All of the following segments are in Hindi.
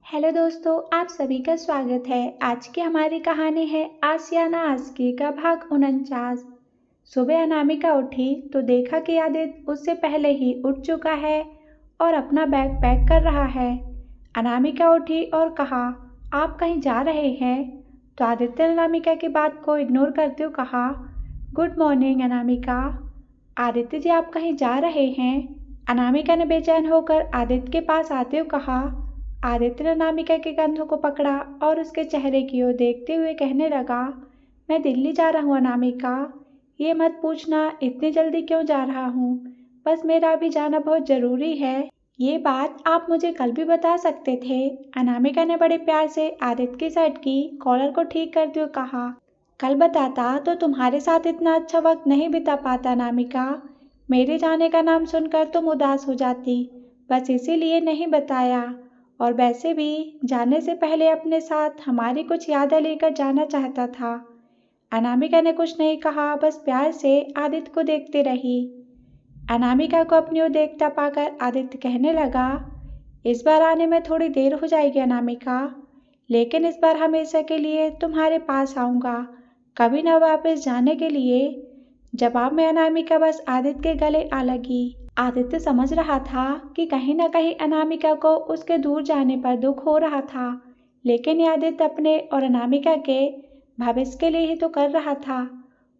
हेलो दोस्तों, आप सभी का स्वागत है। आज की हमारी कहानी है आशियाना आस्की का भाग 49। सुबह अनामिका उठी तो देखा कि आदित्य उससे पहले ही उठ चुका है और अपना बैग पैक कर रहा है। अनामिका उठी और कहा, आप कहीं जा रहे हैं? तो आदित्य ने अनामिका की बात को इग्नोर करते हुए कहा, गुड मॉर्निंग अनामिका। आदित्य जी, आप कहीं जा रहे हैं? अनामिका ने बेचैन होकर आदित्य के पास आते हुए कहा। आदित्य ने अनामिका के कंधों को पकड़ा और उसके चेहरे की ओर देखते हुए कहने लगा, मैं दिल्ली जा रहा हूँ अनामिका। ये मत पूछना इतनी जल्दी क्यों जा रहा हूँ, बस मेरा अभी जाना बहुत ज़रूरी है। ये बात आप मुझे कल भी बता सकते थे। अनामिका ने बड़े प्यार से आदित्य की शर्ट की कॉलर को ठीक करते हुए कहा, कल बताता तो तुम्हारे साथ इतना अच्छा वक्त नहीं बिता पाता अनामिका। मेरे जाने का नाम सुनकर तुम उदास हो जाती, बस इसीलिए नहीं बताया। और वैसे भी जाने से पहले अपने साथ हमारी कुछ यादें लेकर जाना चाहता था। अनामिका ने कुछ नहीं कहा, बस प्यार से आदित्य को देखते रही। अनामिका को अपनी ओर देखता पाकर आदित्य कहने लगा, इस बार आने में थोड़ी देर हो जाएगी अनामिका, लेकिन इस बार हमेशा के लिए तुम्हारे पास आऊँगा, कभी न वापस जाने के लिए। जवाब में अनामिका बस आदित्य के गले आ लगी। आदित्य समझ रहा था कि कहीं न कहीं अनामिका को उसके दूर जाने पर दुख हो रहा था, लेकिन ये आदित्य अपने और अनामिका के भविष्य के लिए ही तो कर रहा था।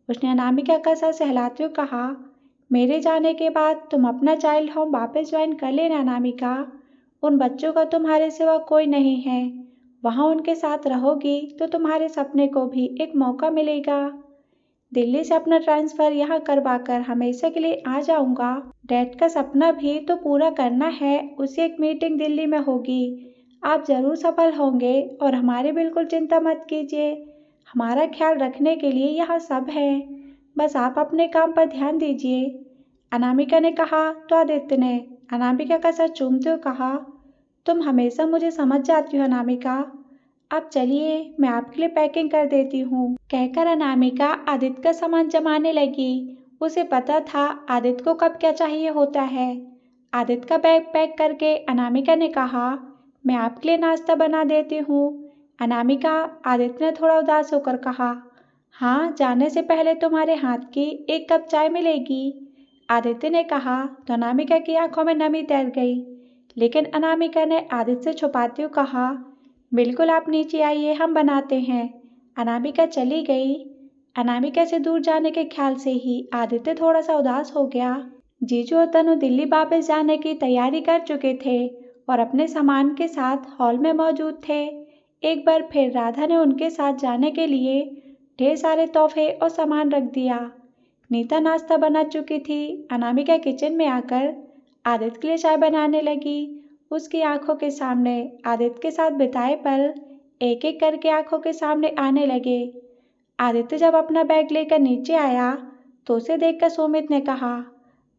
उसने अनामिका का सर सहलाते हुए कहा, मेरे जाने के बाद तुम अपना चाइल्ड होम वापस ज्वाइन कर लेना अनामिका। उन बच्चों का तुम्हारे सिवा कोई नहीं है। वहाँ उनके साथ रहोगी तो तुम्हारे सपने को भी एक मौका मिलेगा। दिल्ली से अपना ट्रांसफ़र यहाँ करवाकर हमेशा के लिए आ जाऊँगा। डैड का सपना भी तो पूरा करना है, उसकी एक मीटिंग दिल्ली में होगी। आप ज़रूर सफल होंगे और हमारी बिल्कुल चिंता मत कीजिए। हमारा ख्याल रखने के लिए यहाँ सब है, बस आप अपने काम पर ध्यान दीजिए। अनामिका ने कहा तो आदित्य ने अनामिका का सर चूमते हुए कहा, तुम हमेशा मुझे समझ जाती हो अनामिका। अब चलिए, मैं आपके लिए पैकिंग कर देती हूँ। कहकर अनामिका आदित्य का सामान जमाने लगी। उसे पता था आदित्य को कब क्या चाहिए होता है। आदित्य का बैग पैक करके अनामिका ने कहा, मैं आपके लिए नाश्ता बना देती हूँ। अनामिका, आदित्य ने थोड़ा उदास होकर कहा, हाँ, जाने से पहले तुम्हारे हाथ की एक कप चाय मिलेगी। आदित्य ने कहा तो अनामिका की आंखों में नमी तैर गई, लेकिन अनामिका ने आदित्य से छुपाते हुए कहा, बिल्कुल, आप नीचे आइए, हम बनाते हैं। अनामिका चली गई। अनामिका से दूर जाने के ख्याल से ही आदित्य थोड़ा सा उदास हो गया। जीजू और तनु दिल्ली वापस जाने की तैयारी कर चुके थे और अपने सामान के साथ हॉल में मौजूद थे। एक बार फिर राधा ने उनके साथ जाने के लिए ढेर सारे तोहफे और सामान रख दिया। नीता नाश्ता बना चुकी थी। अनामिका किचन में आकर आदित्य के लिए चाय बनाने लगी। उसकी आंखों के सामने आदित्य के साथ बिताए पल एक एक करके आंखों के सामने आने लगे। आदित्य जब अपना बैग लेकर नीचे आया तो उसे देखकर सुमित ने कहा,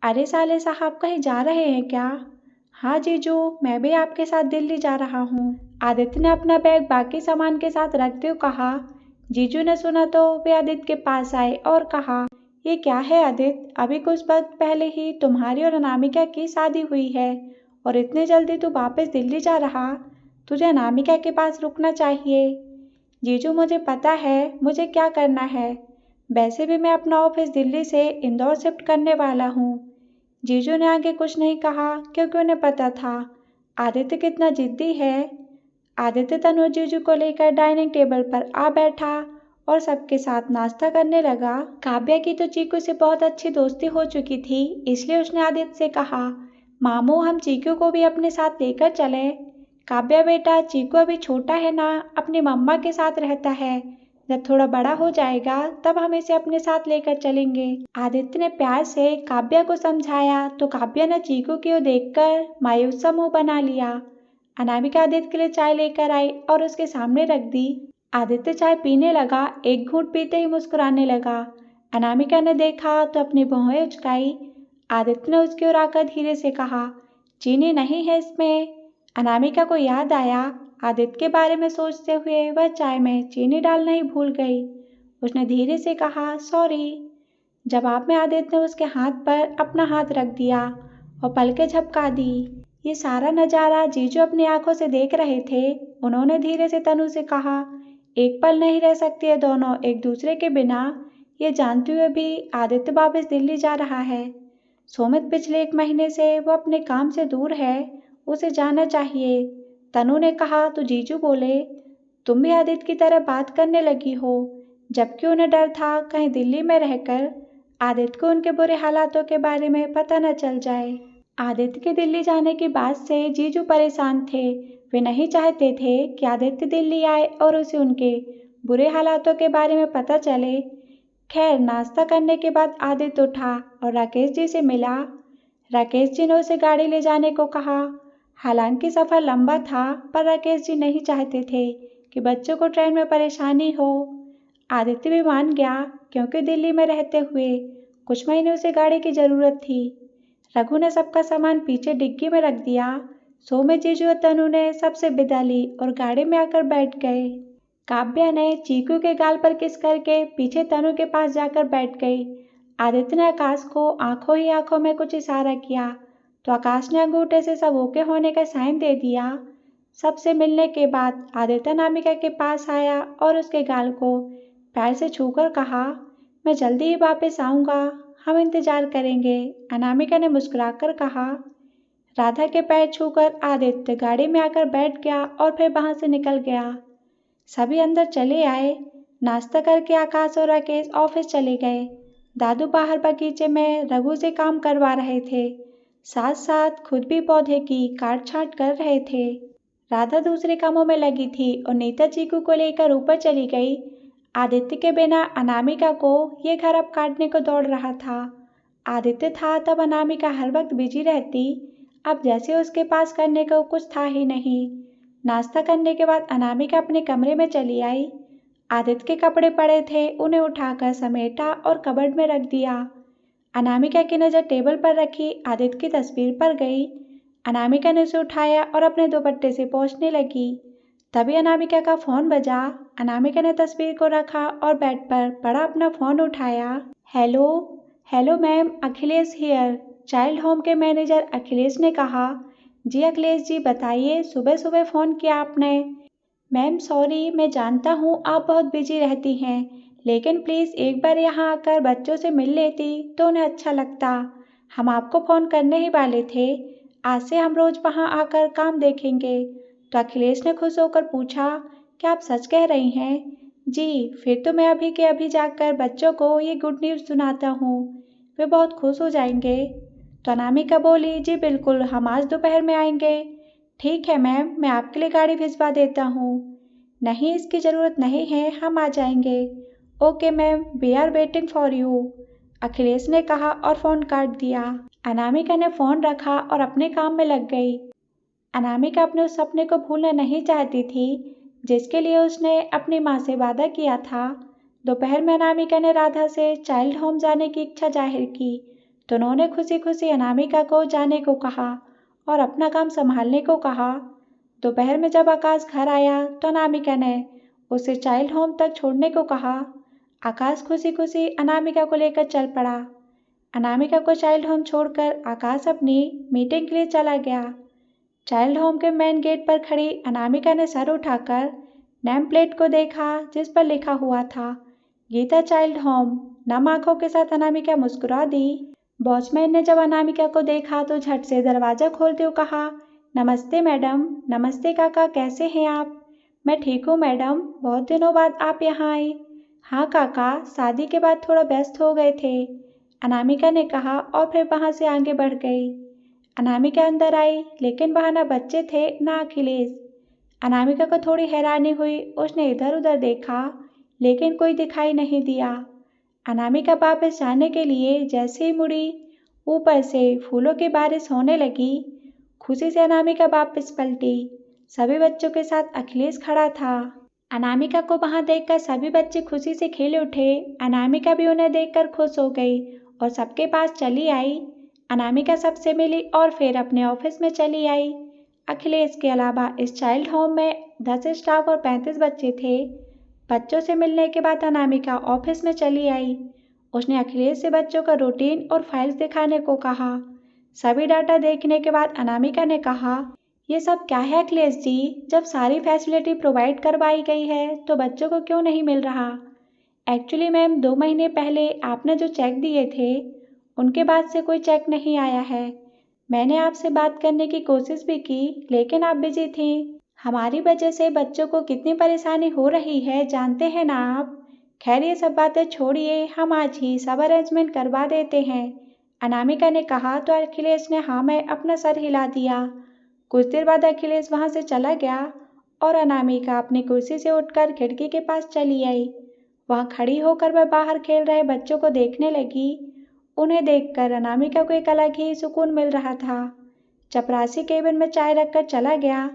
अरे साले साहब, कहीं जा रहे हैं क्या? हाँ जीजू, मैं भी आपके साथ दिल्ली जा रहा हूँ। आदित्य ने अपना बैग बाकी सामान के साथ रखते हुए कहा। जीजू ने सुना तो वे आदित्य के पास आए और कहा, ये क्या है आदित्य, अभी कुछ वक्त पहले ही तुम्हारी और अनामिका की शादी हुई है और इतने जल्दी तू वापस दिल्ली जा रहा? तुझे अनामिका के पास रुकना चाहिए। जीजू, मुझे पता है मुझे क्या करना है। वैसे भी मैं अपना ऑफिस दिल्ली से इंदौर शिफ्ट करने वाला हूँ। जीजू ने आगे कुछ नहीं कहा क्योंकि उन्हें पता था आदित्य कितना जिद्दी है। आदित्य तनु जीजू को लेकर डाइनिंग टेबल पर आ बैठा और सबके साथ नाश्ता करने लगा। काव्या की तो चीकू से बहुत अच्छी दोस्ती हो चुकी थी, इसलिए उसने आदित्य से कहा, मामू, हम चीकू को भी अपने साथ लेकर चलें। काव्या बेटा, चीकू अभी छोटा है ना, अपनी मम्मा के साथ रहता है। जब थोड़ा बड़ा हो जाएगा तब हम इसे अपने साथ लेकर चलेंगे। आदित्य ने प्यार से काव्या को समझाया तो काव्या ने चीकू की ओर देखकर मायूस सा मुंह बना लिया। अनामिका आदित्य के लिए चाय लेकर आई और उसके सामने रख दी। आदित्य चाय पीने लगा। एक घूंट पीते ही मुस्कुराने लगा। अनामिका ने देखा तो अपनी भौहें उचकाई। आदित्य ने उसकी ओर आकर धीरे से कहा, चीनी नहीं है इसमें। अनामिका को याद आया, आदित्य के बारे में सोचते हुए वह चाय में चीनी डालना ही भूल गई। उसने धीरे से कहा, सॉरी। जवाब में आदित्य ने उसके हाथ पर अपना हाथ रख दिया और पलकें झपका दी। ये सारा नज़ारा जीजू अपनी आंखों से देख रहे थे। उन्होंने धीरे से तनु से कहा, एक पल नहीं रह सकते ये दोनों एक दूसरे के बिना। ये जानते हुए भी आदित्य वापस दिल्ली जा रहा है। सुमित पिछले 1 महीने से वो अपने काम से दूर है, उसे जाना चाहिए। तनु ने कहा तो जीजू बोले, तुम भी आदित्य की तरह बात करने लगी हो, जबकि उन्हें डर था कहीं दिल्ली में रहकर आदित्य को उनके बुरे हालातों के बारे में पता न चल जाए। आदित्य के दिल्ली जाने की बात से जीजू परेशान थे। वे नहीं चाहते थे कि आदित्य दिल्ली आए और उसे उनके बुरे हालातों के बारे में पता चले। खैर, नाश्ता करने के बाद आदित्य उठा और राकेश जी से मिला। राकेश जी ने उसे गाड़ी ले जाने को कहा। हालांकि सफ़र लंबा था, पर राकेश जी नहीं चाहते थे कि बच्चों को ट्रेन में परेशानी हो। आदित्य भी मान गया, क्योंकि दिल्ली में रहते हुए कुछ महीने उसे गाड़ी की ज़रूरत थी। रघु ने सबका सामान पीछे डिग्गी में रख दिया। सोमे, जीजू और तनु ने सबसे विदा ली और गाड़ी में आकर बैठ गए। काव्या ने चीकू के गाल पर किस करके पीछे तनु के पास जाकर बैठ गई। आदित्य ने आकाश को आंखों ही आंखों में कुछ इशारा किया तो आकाश ने अंगूठे से सब ओके होने का साइन दे दिया। सबसे मिलने के बाद आदित्य अनामिका के पास आया और उसके गाल को पैर से छूकर कहा, मैं जल्दी ही वापस आऊँगा, हम इंतजार करेंगे। अनामिका ने मुस्कुराकर कहा। राधा के पैर छूकर आदित्य गाड़ी में आकर बैठ गया और फिर वहां से निकल गया। सभी अंदर चले आए। नाश्ता करके आकाश और राकेश ऑफिस चले गए। दादू बाहर बगीचे में रघु से काम करवा रहे थे, साथ साथ खुद भी पौधे की काट छांट कर रहे थे। राधा दूसरे कामों में लगी थी और नीता चीकू को लेकर ऊपर चली गई। आदित्य के बिना अनामिका को ये घर अब काटने को दौड़ रहा था। आदित्य था तब अनामिका हर वक्त बिजी रहती, अब जैसे उसके पास करने को कुछ था ही नहीं। नाश्ता करने के बाद अनामिका अपने कमरे में चली आई। आदित्य के कपड़े पड़े थे, उन्हें उठाकर समेटा और कबर्ड में रख दिया। अनामिका की नज़र टेबल पर रखी आदित्य की तस्वीर पर गई। अनामिका ने उसे उठाया और अपने दुपट्टे से पोंछने लगी। तभी अनामिका का फ़ोन बजा। अनामिका ने तस्वीर को रखा और बेड पर पड़ा अपना फ़ोन उठाया। Hello hello ma'am, Akhilesh here, child home के मैनेजर अखिलेश ने कहा। जी अखिलेश जी, बताइए, सुबह सुबह फ़ोन किया आपने। मैम सॉरी, मैं जानता हूँ आप बहुत बिजी रहती हैं, लेकिन प्लीज़ एक बार यहाँ आकर बच्चों से मिल लेती तो उन्हें अच्छा लगता। हम आपको फ़ोन करने ही वाले थे। आज से हम रोज़ वहाँ आकर काम देखेंगे। तो अखिलेश ने खुश होकर पूछा, क्या आप सच कह रही हैं? जी, फिर तो मैं अभी के अभी जाकर बच्चों को ये गुड न्यूज़ सुनाता हूँ, वे बहुत खुश हो जाएंगे। तो अनामिका बोली, जी बिल्कुल, हम आज दोपहर में आएंगे। ठीक है मैम, मैं आपके लिए गाड़ी भिजवा देता हूँ। नहीं, इसकी ज़रूरत नहीं है, हम आ जाएंगे। Okay ma'am, we are waiting for you, Akhilesh ने कहा और फ़ोन काट दिया। अनामिका ने फ़ोन रखा और अपने काम में लग गई। अनामिका अपने उस सपने को भूलना नहीं चाहती थी जिसके लिए उसने अपनी माँ से वादा किया था। दोपहर में अनामिका ने राधा से चाइल्ड होम जाने की इच्छा जाहिर की तो उन्होंने खुशी खुशी अनामिका को जाने को कहा और अपना काम संभालने को कहा। दोपहर में जब आकाश घर आया तो अनामिका ने उसे चाइल्ड होम तक छोड़ने को कहा। आकाश खुशी खुशी अनामिका को लेकर चल पड़ा। अनामिका को चाइल्ड होम छोड़कर आकाश अपनी मीटिंग के लिए चला गया। चाइल्ड होम के मेन गेट पर खड़ी अनामिका ने सर उठाकर नेम प्लेट को देखा जिस पर लिखा हुआ था गीता चाइल्ड होम। नम आंखों के साथ अनामिका मुस्कुरा दी। वॉचमैन ने जब अनामिका को देखा तो झट से दरवाज़ा खोलते हुए कहा, नमस्ते मैडम। नमस्ते काका, कैसे हैं आप? मैं ठीक हूँ मैडम, बहुत दिनों बाद आप यहाँ आई। हाँ काका, शादी के बाद थोड़ा व्यस्त हो गए थे, अनामिका ने कहा और फिर वहाँ से आगे बढ़ गई। अनामिका अंदर आई, लेकिन वहाँ न बच्चे थे न अखिलेश। अनामिका को थोड़ी हैरानी हुई। उसने इधर उधर देखा, लेकिन कोई दिखाई नहीं दिया। अनामिका वापस जाने के लिए जैसे ही मुड़ी, ऊपर से फूलों की बारिश होने लगी। खुशी से अनामिका वापस पलटी। सभी बच्चों के साथ अखिलेश खड़ा था। अनामिका को वहाँ देखकर सभी बच्चे खुशी से खेल उठे। अनामिका भी उन्हें देखकर खुश हो गई और सबके पास चली आई। अनामिका सबसे मिली और फिर अपने ऑफिस में चली आई। अखिलेश के अलावा इस चाइल्ड होम में 10 स्टाफ और 35 बच्चे थे। बच्चों से मिलने के बाद अनामिका ऑफिस में चली आई। उसने अखिलेश से बच्चों का रूटीन और फाइल्स दिखाने को कहा। सभी डाटा देखने के बाद अनामिका ने कहा, ये सब क्या है अखिलेश जी? जब सारी फैसिलिटी प्रोवाइड करवाई गई है तो बच्चों को क्यों नहीं मिल रहा? एक्चुअली मैम 2 महीने पहले आपने जो चेक दिए थे उनके बाद से कोई चेक नहीं आया है। मैंने आपसे बात करने की कोशिश भी की लेकिन आप बिजी थी। हमारी वजह से बच्चों को कितनी परेशानी हो रही है जानते हैं ना आप। खैर ये सब बातें छोड़िए, हम आज ही सब अरेंजमेंट करवा देते हैं। अनामिका ने कहा तो अखिलेश ने हाँ में अपना सर हिला दिया। कुछ देर बाद अखिलेश वहां से चला गया और अनामिका अपनी कुर्सी से उठकर खिड़की के पास चली आई। वहां खड़ी होकर वह बाहर खेल रहे बच्चों को देखने लगी। उन्हें देखकर अनामिका को एक अलग ही सुकून मिल रहा था। चपरासी केबिन में चाय रखकर चला गया।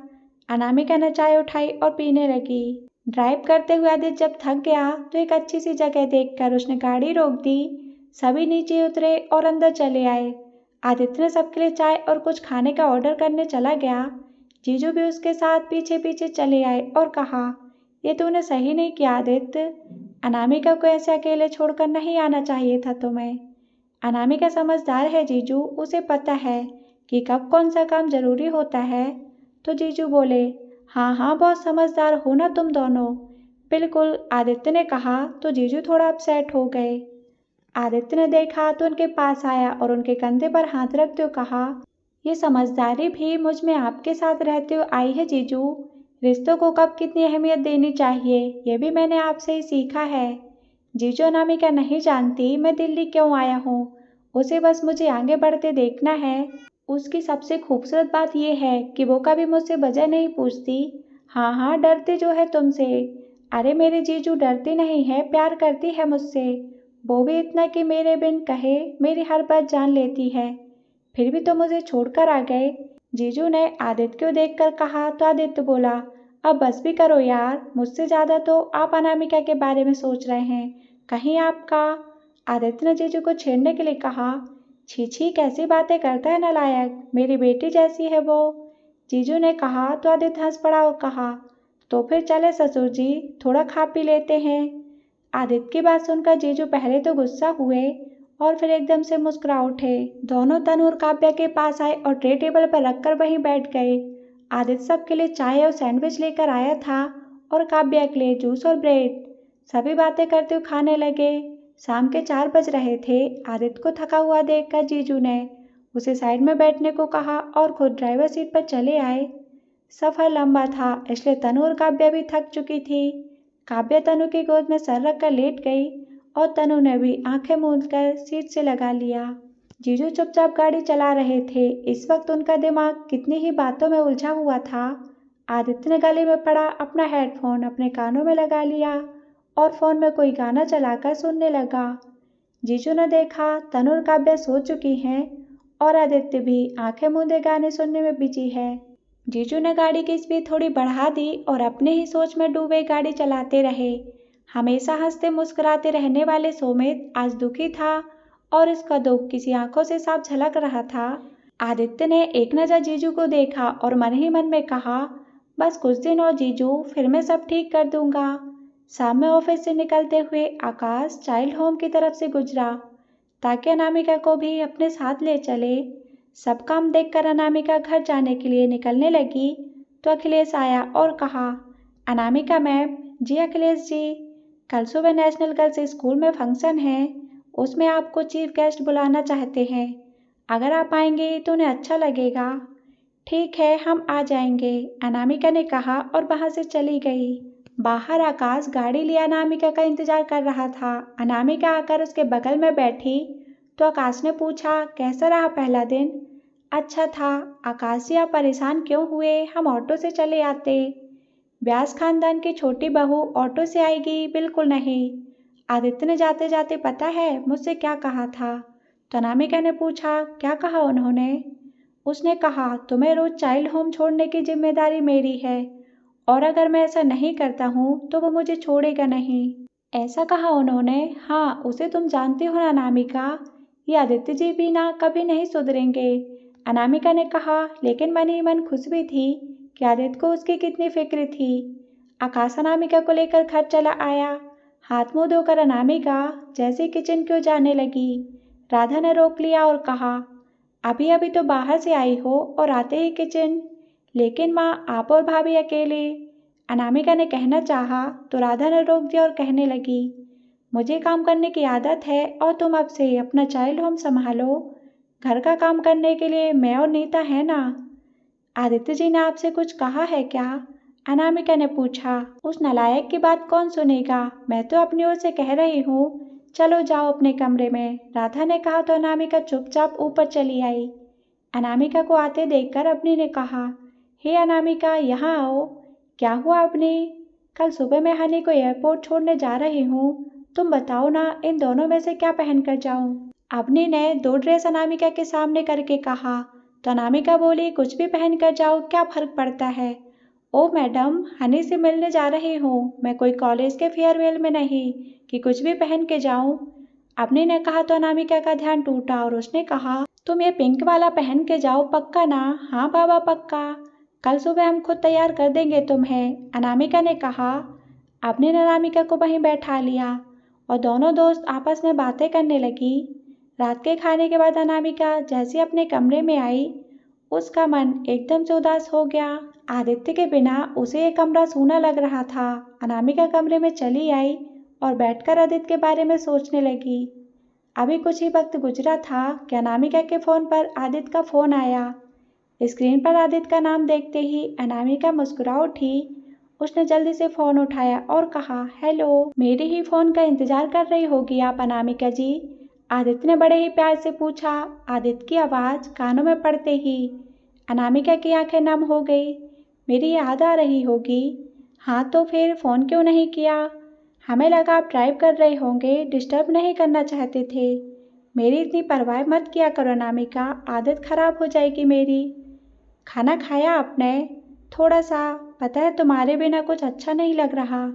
अनामिका ने चाय उठाई और पीने लगी। ड्राइव करते हुए आदित्य जब थक गया तो एक अच्छी सी जगह देखकर उसने गाड़ी रोक दी। सभी नीचे उतरे और अंदर चले आए। आदित्य ने सबके लिए चाय और कुछ खाने का ऑर्डर करने चला गया। जीजू भी उसके साथ पीछे पीछे चले आए और कहा, ये तूने सही नहीं किया आदित्य। अनामिका को ऐसे अकेले छोड़कर नहीं आना चाहिए था तुम्हें। अनामिका समझदार है जीजू, उसे पता है कि कब कौन सा काम जरूरी होता है। तो जीजू बोले, हाँ हाँ बहुत समझदार हो ना तुम दोनों। बिल्कुल, आदित्य ने कहा तो जीजू थोड़ा अपसेट हो गए। आदित्य ने देखा तो उनके पास आया और उनके कंधे पर हाथ रखते हुए कहा, ये समझदारी भी मुझ में आपके साथ रहते हुए आई है जीजू। रिश्तों को कब कितनी अहमियत देनी चाहिए ये भी मैंने आपसे ही सीखा है। जीजू अनामिका नहीं जानती मैं दिल्ली क्यों आया हूँ, उसे बस मुझे आगे बढ़ते देखना है। उसकी सबसे खूबसूरत बात यह है कि वो कभी मुझसे वजह नहीं पूछती। हाँ हाँ डरती जो है तुमसे। अरे मेरे जीजू डरती नहीं है, प्यार करती है मुझसे। वो भी इतना कि मेरे बिन कहे मेरी हर बात जान लेती है। फिर भी तो मुझे छोड़कर आ गए। जीजू ने आदित्य को देखकर कहा तो आदित्य बोला, अब बस भी करो यार, मुझसे ज्यादा तो आप अनामिका के बारे में सोच रहे हैं। कहीं आपका। आदित्य ने जीजू को छेड़ने के लिए कहा, छी छी कैसी बातें करता है नालायक, मेरी बेटी जैसी है वो। जीजू ने कहा तो आदित्य हंस पड़ा और कहा, तो फिर चले ससुर जी, थोड़ा खा पी लेते हैं। आदित्य की बात सुनकर जीजू पहले तो गुस्सा हुए और फिर एकदम से मुस्कुरा उठे। दोनों तनु और काव्या के पास आए और ट्रे टेबल पर रखकर वहीं बैठ गए। आदित्य सबके लिए चाय और सैंडविच लेकर आया था और काव्या के लिए जूस और ब्रेड। सभी बातें करते हुए खाने लगे। शाम के 4 बज रहे थे। आदित्य को थका हुआ देखकर जीजू ने उसे साइड में बैठने को कहा और खुद ड्राइवर सीट पर चले आए। सफर लंबा था इसलिए तनु और काव्या भी थक चुकी थी। काव्या तनु की गोद में सर रखकर लेट गई और तनु ने भी आंखें मूंद कर सीट से लगा लिया। जीजू चुपचाप गाड़ी चला रहे थे। इस वक्त उनका दिमाग कितनी ही बातों में उलझा हुआ था। आदित्य ने गले में पड़ा अपना हेडफोन अपने कानों में लगा लिया और फोन में कोई गाना चलाकर सुनने लगा। जीजू ने देखा तनु और काव्या सो चुकी हैं और आदित्य भी आंखें मूंदे गाने सुनने में बिजी है। जीजू ने गाड़ी की स्पीड थोड़ी बढ़ा दी और अपने ही सोच में डूबे गाड़ी चलाते रहे। हमेशा हंसते मुस्कुराते रहने वाले सोमित आज दुखी था और इसका दुख किसी आंखों से साफ झलक रहा था। आदित्य ने एक नजर जीजू को देखा और मन ही मन में कहा, बस कुछ दिन और जीजू, फिर मैं सब ठीक कर दूंगा। शाम में ऑफिस से निकलते हुए आकाश चाइल्ड होम की तरफ से गुजरा ताकि अनामिका को भी अपने साथ ले चले। सब काम देखकर अनामिका घर जाने के लिए निकलने लगी तो अखिलेश आया और कहा, अनामिका मैम। जी अखिलेश जी, कल सुबह नेशनल गर्ल्स स्कूल में फंक्शन है, उसमें आपको चीफ गेस्ट बुलाना चाहते हैं। अगर आप आएंगे तो उन्हें अच्छा लगेगा। ठीक है हम आ जाएंगे, अनामिका ने कहा और वहां से चली गई। बाहर आकाश गाड़ी लिए अनामिका का इंतजार कर रहा था। अनामिका आकर उसके बगल में बैठी तो आकाश ने पूछा, कैसा रहा पहला दिन? अच्छा था। आकाश जी आप परेशान क्यों हुए, हम ऑटो से चले आते। व्यास खानदान की छोटी बहू ऑटो से आएगी? बिल्कुल नहीं। आदित्य ने जाते जाते पता है मुझसे क्या कहा था? तो अनामिका ने पूछा, क्या कहा उन्होंने? उसने कहा, तुम्हें रोज चाइल्ड होम छोड़ने की जिम्मेदारी मेरी है और अगर मैं ऐसा नहीं करता हूँ तो वो मुझे छोड़ेगा नहीं। ऐसा कहा उन्होंने? हाँ, उसे तुम जानती हो ना अनामिका, ये आदित्य जी भी ना कभी नहीं सुधरेंगे। अनामिका ने कहा, लेकिन मन ही मन खुश भी थी कि आदित्य को उसकी कितनी फिक्र थी। आकाश अनामिका को लेकर घर चला आया। हाथ मुंह धोकर अनामिका जैसे किचन क्यों जाने लगी। राधा ने रोक लिया और कहा, अभी अभी तो बाहर से आई हो और आते ही किचन। लेकिन माँ, आप और भाभी अकेले, अनामिका ने कहना चाहा तो राधा ने रोक दिया और कहने लगी, मुझे काम करने की आदत है और तुम अब से अपना चाइल्ड होम संभालो। घर का काम करने के लिए मैं और नीता है ना। आदित्य जी ने आपसे कुछ कहा है क्या? अनामिका ने पूछा। उस नालायक की बात कौन सुनेगा, मैं तो अपनी ओर से कह रही हूँ। चलो जाओ अपने कमरे में, राधा ने कहा तो अनामिका चुपचाप ऊपर चली आई। अनामिका को आते देखकर अवनी ने कहा, हे अनामिका, यहाँ आओ। क्या हुआ अवनी? कल सुबह मैं हनी को एयरपोर्ट छोड़ने जा रही हूँ। तुम बताओ ना, इन दोनों में से क्या पहन कर जाऊँ? अवनी ने 2 ड्रेस अनामिका के सामने करके कहा। तो अनामिका बोली, कुछ भी पहन कर जाओ, क्या फर्क पड़ता है। ओ मैडम, हनी से मिलने जा रही हूँ, मैं कोई कॉलेज के फेयरवेल में नहीं कि कुछ भी पहन के जाऊँ। अवनी ने कहा तो अनामिका का ध्यान टूटा और उसने कहा, तुम ये पिंक वाला पहन के जाओ, पक्का ना? हाँ बाबा, पक्का। कल सुबह हम खुद तैयार कर देंगे तुम्हें, अनामिका ने कहा। अवनी ने अनामिका को वहीं बैठा लिया और दोनों दोस्त आपस में बातें करने लगी। रात के खाने के बाद अनामिका जैसे अपने कमरे में आई, उसका मन एकदम से उदास हो गया। आदित्य के बिना उसे ये कमरा सूना लग रहा था। अनामिका कमरे में चली आई और बैठकर आदित्य के बारे में सोचने लगी। अभी कुछ ही वक्त गुजरा था कि अनामिका के फ़ोन पर आदित्य का फ़ोन आया। स्क्रीन पर आदित्य का नाम देखते ही अनामिका मुस्कुरा उठी। उसने जल्दी से फ़ोन उठाया और कहा, हेलो, मेरे ही फ़ोन का इंतज़ार कर रही होगी आप अनामिका जी? आदित्य ने बड़े ही प्यार से पूछा। आदित्य की आवाज़ कानों में पड़ते ही अनामिका की आंखें नम हो गई। मेरी याद आ रही होगी। हाँ तो फिर फ़ोन क्यों नहीं किया? हमें लगा आप ड्राइव कर रहे होंगे, डिस्टर्ब नहीं करना चाहते थे। मेरी इतनी परवाह मत किया करो अनामिका, आदत खराब हो जाएगी मेरी। खाना खाया आपने? थोड़ा सा, पता है तुम्हारे बिना कुछ अच्छा नहीं लग रहा।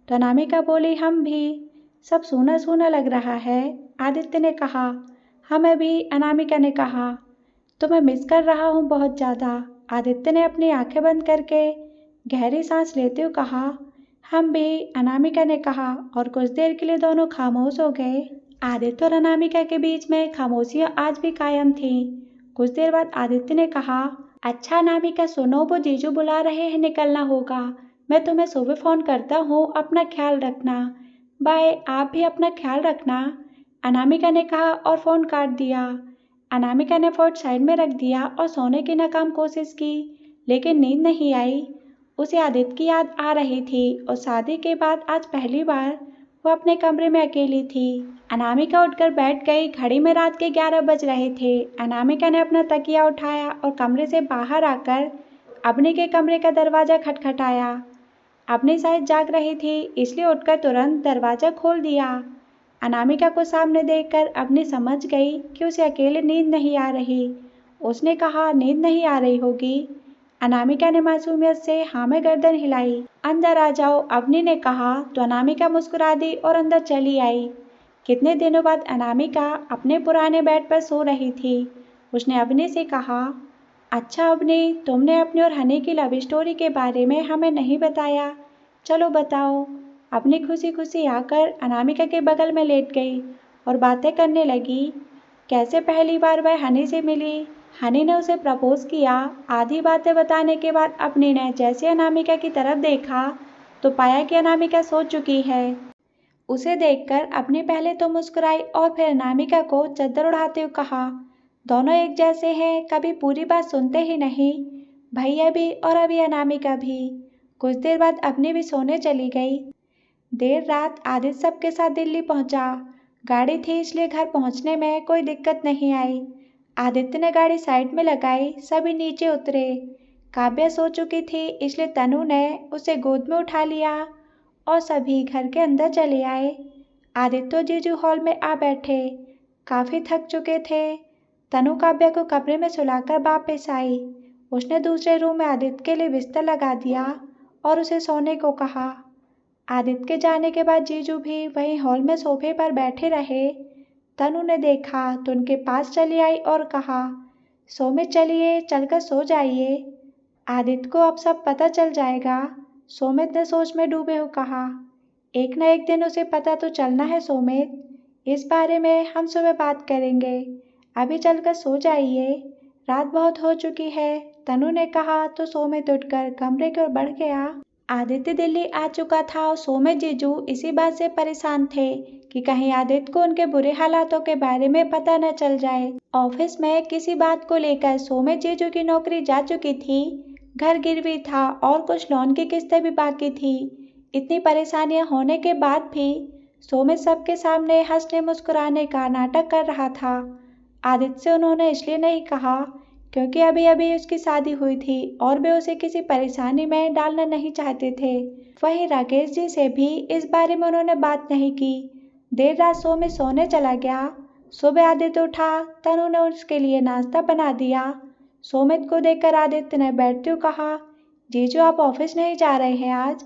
तो अनामिका बोली, हम भी। सब सूना सूना लग रहा है, आदित्य ने कहा। हमें भी, अनामिका ने कहा। तो मैं मिस कर रहा हूँ बहुत ज़्यादा, आदित्य ने अपनी आंखें बंद करके गहरी सांस लेते हुए कहा। हम भी, अनामिका ने कहा, और कुछ देर के लिए दोनों खामोश हो गए। आदित्य और अनामिका के बीच में खामोशियाँ आज भी कायम थी। कुछ देर बाद आदित्य ने कहा, अच्छा अनामिका सुनो, वो जीजू बुला रहे हैं, निकलना होगा। मैं तुम्हें सुबह फ़ोन करता हूँ, अपना ख्याल रखना। बाय, आप भी अपना ख्याल रखना, अनामिका ने कहा और फ़ोन काट दिया। अनामिका ने फ़ोन साइड में रख दिया और सोने की नाकाम कोशिश की, लेकिन नींद नहीं आई। उसे आदित्य की याद आ रही थी और शादी के बाद आज पहली बार वो अपने कमरे में अकेली थी। अनामिका उठकर बैठ गई। घड़ी में रात के 11 बज रहे थे। अनामिका ने अपना तकिया उठाया और कमरे से बाहर आकर अपने के कमरे का दरवाज़ा खटखटाया। अपनी शायद जाग रही थी, इसलिए उठकर तुरंत दरवाज़ा खोल दिया। अनामिका को सामने देखकर अपनी समझ गई कि उसे अकेले नींद नहीं आ रही। उसने कहा, नींद नहीं आ रही होगी। अनामिका ने मासूमियत से हाँ में गर्दन हिलाई। अंदर आ जाओ, अवनी ने कहा तो अनामिका मुस्कुरा दी और अंदर चली आई। कितने दिनों बाद अनामिका अपने पुराने बेड पर सो रही थी। उसने अवनी से कहा, अच्छा अवनी, तुमने अपनी और हनी की लव स्टोरी के बारे में हमें नहीं बताया, चलो बताओ। अपनी खुशी खुशी आकर अनामिका के बगल में लेट गई और बातें करने लगी। कैसे पहली बार वह हनी से मिली, हनी ने उसे प्रपोज किया। आधी बातें बताने के बाद अपनी ने जैसे अनामिका की तरफ देखा तो पाया कि अनामिका सो चुकी है। उसे देखकर अपनी पहले तो मुस्कुराई और फिर अनामिका को चद्दर उड़ाते हुए कहा, दोनों एक जैसे हैं, कभी पूरी बात सुनते ही नहीं। भैया भी और अभी अनामिका भी। कुछ देर बाद अपनी भी सोने चली गई। देर रात आदित्य सबके साथ दिल्ली पहुंचा। गाड़ी थी इसलिए घर पहुंचने में कोई दिक्कत नहीं आई। आदित्य ने गाड़ी साइड में लगाई, सभी नीचे उतरे। काव्या सो चुकी थी इसलिए तनु ने उसे गोद में उठा लिया और सभी घर के अंदर चले आए। आदित्य और जीजू हॉल में आ बैठे, काफ़ी थक चुके थे। तनु काव्या को कमरे में सुलाकर वापस आई। उसने दूसरे रूम में आदित्य के लिए बिस्तर लगा दिया और उसे सोने को कहा। आदित्य के जाने के बाद जीजू भी वहीं हॉल में सोफे पर बैठे रहे। तनु ने देखा तो उनके पास चली आई और कहा, सोमित चलिए, चलकर सो जाइए, आदित्य को अब सब पता चल जाएगा। सोमित ने सोच में डूबे हुए कहा, एक न एक दिन उसे पता तो चलना है सोमित, इस बारे में हम सुबह बात करेंगे। अभी चलकर सो जाइए, रात बहुत हो चुकी है, तनु ने कहा तो सोमित उठकर कमरे की ओर बढ़ गया। आदित्य दिल्ली आ चुका था और सोमित जीजू इसी बात से परेशान थे कि कहीं आदित्य को उनके बुरे हालातों के बारे में पता न चल जाए। ऑफिस में किसी बात को लेकर सोमित जीजू की नौकरी जा चुकी थी, घर गिरवी था और कुछ लोन की किस्तें भी बाकी थी। इतनी परेशानियां होने के बाद भी सोमित सबके सामने हंसने मुस्कुराने का नाटक कर रहा था। आदित्य से उन्होंने इसलिए नहीं कहा क्योंकि अभी अभी उसकी शादी हुई थी और वे उसे किसी परेशानी में डालना नहीं चाहते थे। वहीं राकेश जी से भी इस बारे में उन्होंने बात नहीं की। देर रात सोमित सोने चला गया। सुबह आदित्य उठा, तनु ने उसके लिए नाश्ता बना दिया। सोमित को देखकर आदित्य ने बैठते हुए कहा, जीजू आप ऑफिस नहीं जा रहे हैं आज?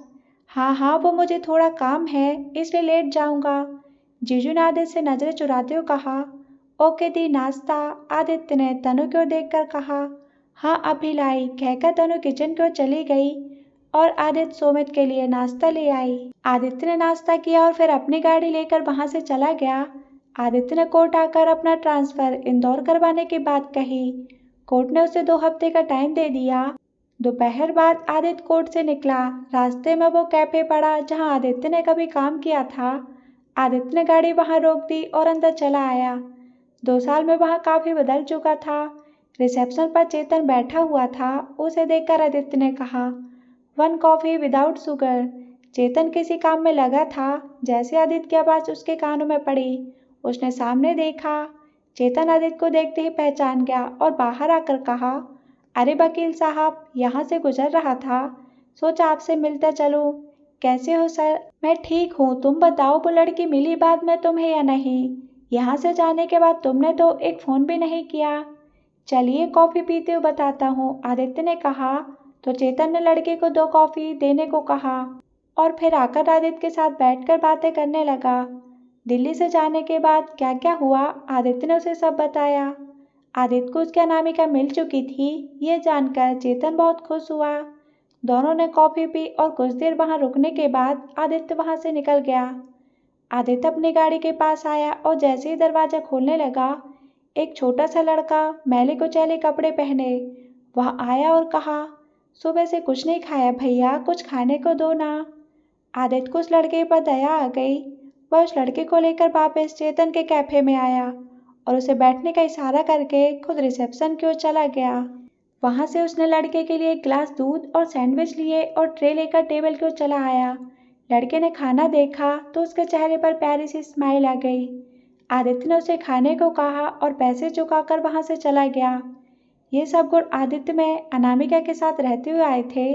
हाँ हाँ, वो मुझे थोड़ा काम है इसलिए लेट जाऊंगा। जीजू ने आदित्य से नजरें चुराते हुए कहा। ओके दी नाश्ता, आदित्य ने तनु की ओर देखकर कहा। हाँ अभी लाई, कहकर तनु किचन की ओर चली गई और आदित्य सोमित के लिए नाश्ता ले आई। आदित्य ने नाश्ता किया और फिर अपनी गाड़ी लेकर वहां से चला गया। आदित्य ने कोर्ट आकर अपना ट्रांसफर इंदौर करवाने की बात कही। कोर्ट ने उसे 2 हफ्ते का टाइम दे दिया। दोपहर बाद आदित्य कोर्ट से निकला। रास्ते में वो कैफे पड़ा जहां आदित्य ने कभी काम किया था। आदित्य ने गाड़ी वहां रोक दी और अंदर चला आया। 2 साल में वहां काफी बदल चुका था। रिसेप्शन पर चेतन बैठा हुआ था। उसे देखकर आदित्य ने कहा, 1 कॉफी विदाउट शुगर। चेतन किसी काम में लगा था। जैसे आदित्य की आवाज उसके कानों में पड़ी, उसने सामने देखा। चेतन आदित्य को देखते ही पहचान गया और बाहर आकर कहा, अरे वकील साहब, यहाँ से गुजर रहा था, सोचा आपसे मिलते चलूं। कैसे हो सर? मैं ठीक हूँ, तुम बताओ वो लड़की मिली बाद में तुम्हें या नहीं? यहाँ से जाने के बाद तुमने तो एक फ़ोन भी नहीं किया। चलिए कॉफ़ी पीते हुए बताता हूँ, आदित्य ने कहा। तो चेतन ने लड़के को 2 कॉफ़ी देने को कहा और फिर आकर आदित्य के साथ बैठकर बातें करने लगा। दिल्ली से जाने के बाद क्या क्या हुआ, आदित्य ने उसे सब बताया। आदित्य को उसकी अनामिका मिल चुकी थी, ये जानकर चेतन बहुत खुश हुआ। दोनों ने कॉफ़ी पी और कुछ देर वहां रुकने के बाद आदित्य वहां से निकल गया। आदित्य अपनी गाड़ी के पास आया और जैसे ही दरवाजा खोलने लगा, एक छोटा सा लड़का मैले कुचैले कपड़े पहने वहां आया और कहा, सुबह से कुछ नहीं खाया भैया, कुछ खाने को दो ना। आदित्य को उस लड़के पर दया आ गई। वह उस लड़के को लेकर वापस चेतन के कैफे में आया और उसे बैठने का इशारा करके खुद रिसेप्शन की ओर चला गया। वहां से उसने लड़के के लिए एक गिलास दूध और सैंडविच लिए और ट्रे लेकर टेबल की ओर चला आया। लड़के ने खाना देखा तो उसके चेहरे पर प्यारी सी स्माइल आ गई। आदित्य ने उसे खाने को कहा और पैसे चुकाकर वहां से चला गया। ये सब गुण आदित्य में अनामिका के साथ रहते हुए आए थे।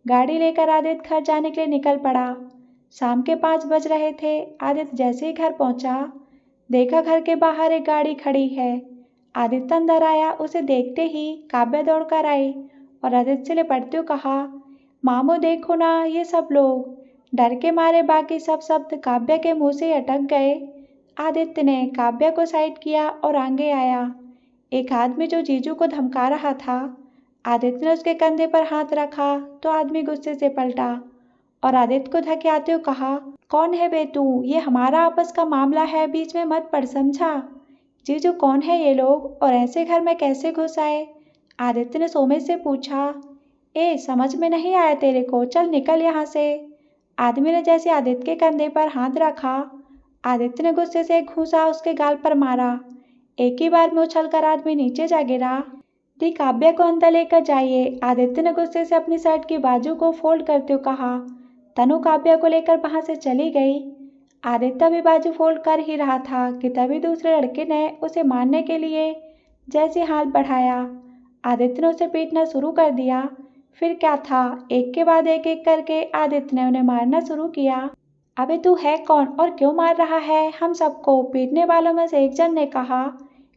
गाड़ी लेकर आदित्य घर जाने के लिए निकल पड़ा। शाम के 5 बज रहे थे। आदित्य जैसे ही घर पहुंचा, देखा घर के बाहर एक गाड़ी खड़ी है। आदित्य अंदर आया। उसे देखते ही काव्या दौड़कर आई और आदित्य से लिपटते हुए कहा, मामू देखो ना ये सब लोग। डर के मारे बाकी सब शब्द काव्या के मुंह से अटक गए। आदित्य ने काव्या को साइड किया और आगे आया। एक आदमी जो जीजू को धमका रहा था। आदित्य ने उसके कंधे पर हाथ रखा तो आदमी गुस्से से पलटा और आदित्य को धकेलते हुए कहा, कौन है बे तू? ये हमारा आपस का मामला है, बीच में मत पड़, समझा? जीजू कौन है ये लोग और ऐसे घर में कैसे घुस आए? आदित्य ने सोमित से पूछा। ए समझ में नहीं आया तेरे को, चल निकल यहाँ से। आदमी ने जैसे आदित्य के कंधे पर हाथ रखा, आदित्य ने गुस्से से एक घूंसा उसके गाल पर मारा। एक ही बार में उछलकर आदमी नीचे जा गिरा। दी काव्या को अंदर लेकर जाइए, आदित्य ने गुस्से से अपनी शर्ट की बाजू को फोल्ड करते हुए कहा। तनु काव्या को लेकर वहां से चली गई। आदित्य भी बाजू फोल्ड कर ही रहा था कि तभी दूसरे लड़के ने उसे मारने के लिए जैसे हाथ बढ़ाया। आदित्य ने उसे पीटना शुरू कर दिया। फिर क्या था, एक के बाद एक करके आदित्य ने उन्हें मारना शुरू किया। अबे तू है कौन और क्यों मार रहा है हम सबको? पीटने वालों में से एक जन ने कहा।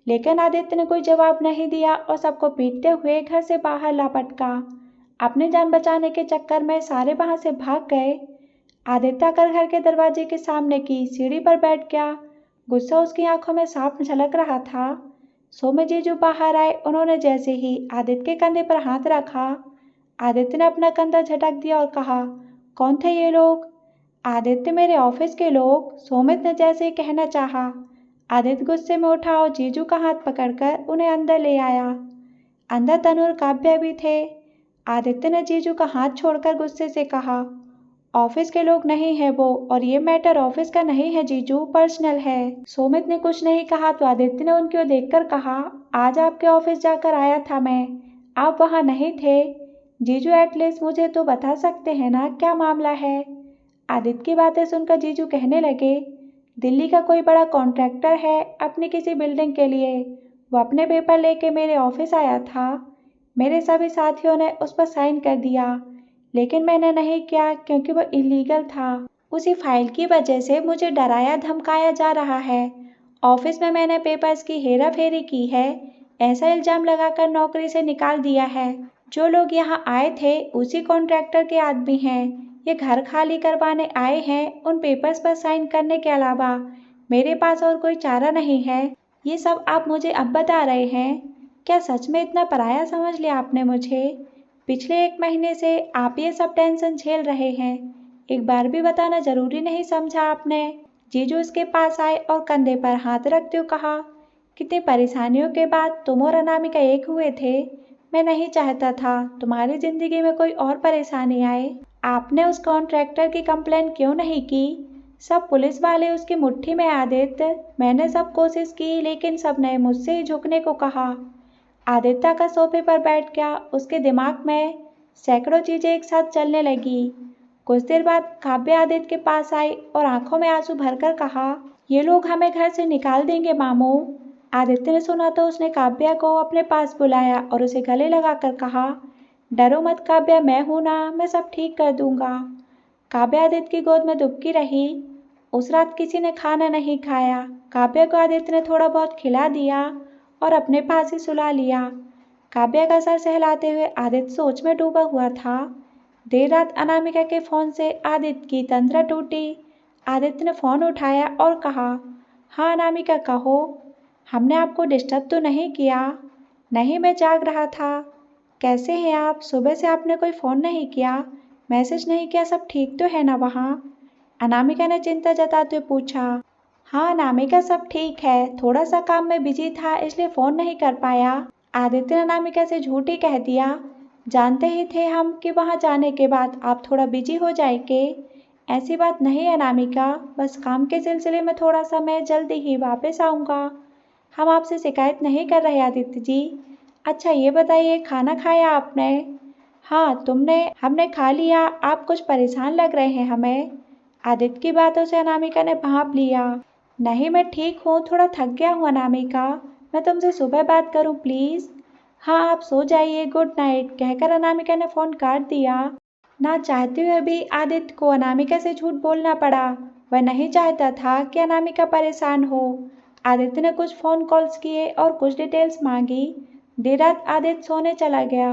लेकिन आदित्य ने कोई जवाब नहीं दिया और सबको पीटते हुए घर से बाहर लापटका। अपनी जान बचाने के चक्कर में सारे वहां से भाग गए। आदित्य आकर घर के दरवाजे के सामने की सीढ़ी पर बैठ गया। गुस्सा उसकी आंखों में साफ झलक रहा था। सोमे जीजू बाहर आए। उन्होंने जैसे ही आदित्य के कंधे पर हाथ रखा, आदित्य ने अपना कंधा झटक दिया और कहा, कौन थे ये लोग? आदित्य मेरे ऑफिस के लोग, सोमित ने जैसे ही कहना चाहा। आदित्य गुस्से में उठा और जीजू का हाथ पकड़कर उन्हें अंदर ले आया। अंदर तनु और काव्या भी थे। आदित्य ने जीजू का हाथ छोड़कर गुस्से से कहा, ऑफिस के लोग नहीं है वो, और ये मैटर ऑफिस का नहीं है जीजू, पर्सनल है। सुमित ने कुछ नहीं कहा तो आदित्य ने उनकी ओर देखकर कहा, आज आपके ऑफिस जाकर आया था मैं, आप वहाँ नहीं थे। जीजू एटलीस्ट मुझे तो बता सकते हैं ना क्या मामला है। आदित्य की बातें सुनकर जीजू कहने लगे, दिल्ली का कोई बड़ा कॉन्ट्रैक्टर है अपनी किसी बिल्डिंग के लिए, वो अपने पेपर लेके मेरे ऑफिस आया था। मेरे सभी साथियों ने उस पर साइन कर दिया, लेकिन मैंने नहीं किया क्योंकि वो इलीगल था। उसी फाइल की वजह से मुझे डराया धमकाया जा रहा है। ऑफिस में मैंने पेपर्स की हेरा फेरी की है, ऐसा इल्जाम लगाकर नौकरी से निकाल दिया है। जो लोग यहाँ आए थे उसी कॉन्ट्रैक्टर के आदमी हैं। ये घर खाली करवाने आए हैं, उन पेपर्स पर साइन करने के अलावा मेरे पास और कोई चारा नहीं है। ये सब आप मुझे अब बता रहे हैं? क्या सच में इतना पराया समझ लिया आपने मुझे? पिछले 1 महीने से आप ये सब टेंशन झेल रहे हैं, एक बार भी बताना जरूरी नहीं समझा आपने? जीजू उसके पास आए और कंधे पर हाथ रखते हुए कहा, कितनी परेशानियों के बाद तुम और अनामिका एक हुए थे। मैं नहीं चाहता था तुम्हारी जिंदगी में कोई और परेशानी आए। आपने उस कॉन्ट्रैक्टर की कंप्लेन क्यों नहीं की? सब पुलिस वाले उसकी मुट्ठी में। आदित्य, मैंने सब कोशिश की लेकिन सब ने मुझसे ही झुकने को कहा। आदित्य का सोफे पर बैठ गया। उसके दिमाग में सैकड़ों चीजें एक साथ चलने लगी। कुछ देर बाद काव्या आदित्य के पास आई और आंखों में आंसू भरकर कहा, ये लोग हमें घर से निकाल देंगे मामू। आदित्य ने सुना तो उसने काव्या को अपने पास बुलाया और उसे गले लगाकर कहा, डरो मत काव्या, मैं हूं ना, मैं सब ठीक कर दूंगा। काव्या आदित्य की गोद में दुबकी रही। उस रात किसी ने खाना नहीं खाया। काव्या को आदित्य ने थोड़ा बहुत खिला दिया और अपने पास ही सुला लिया। काव्या का सर सहलाते हुए आदित्य सोच में डूबा हुआ था। देर रात अनामिका के फोन से आदित्य की तंद्रा टूटी। आदित्य ने फोन उठाया और कहा, हाँ अनामिका कहो, हमने आपको डिस्टर्ब तो नहीं किया? नहीं, मैं जाग रहा था। कैसे हैं आप? सुबह से आपने कोई फ़ोन नहीं किया, मैसेज नहीं किया, सब ठीक तो है ना वहाँ? अनामिका ने चिंता जताते हुए पूछा। हाँ अनामिका, सब ठीक है, थोड़ा सा काम में बिजी था इसलिए फ़ोन नहीं कर पाया। आदित्य ने अनामिका से झूठ ही कह दिया। जानते ही थे हम कि वहाँ जाने के बाद आप थोड़ा बिजी हो जाएंगे। ऐसी बात नहीं है अनामिका, बस काम के सिलसिले में थोड़ा सा मैं जल्दी ही वापस आऊँगा। हम आपसे शिकायत नहीं कर रहे आदित्य जी। अच्छा ये बताइए, खाना खाया आपने? हाँ हमने खा लिया। आप कुछ परेशान लग रहे हैं हमें। आदित्य की बातों से अनामिका ने भांप लिया। नहीं, मैं ठीक हूँ, थोड़ा थक गया हूँ अनामिका, मैं तुमसे सुबह बात करूँ प्लीज़? हाँ आप सो जाइए, गुड नाइट, कहकर अनामिका ने फ़ोन काट दिया। ना चाहते हुए भी आदित्य को अनामिका से झूठ बोलना पड़ा। वह नहीं चाहता था कि अनामिका परेशान हो। आदित्य ने कुछ फ़ोन कॉल्स किए और कुछ डिटेल्स मांगी। देर रात आदित्य सोने चला गया।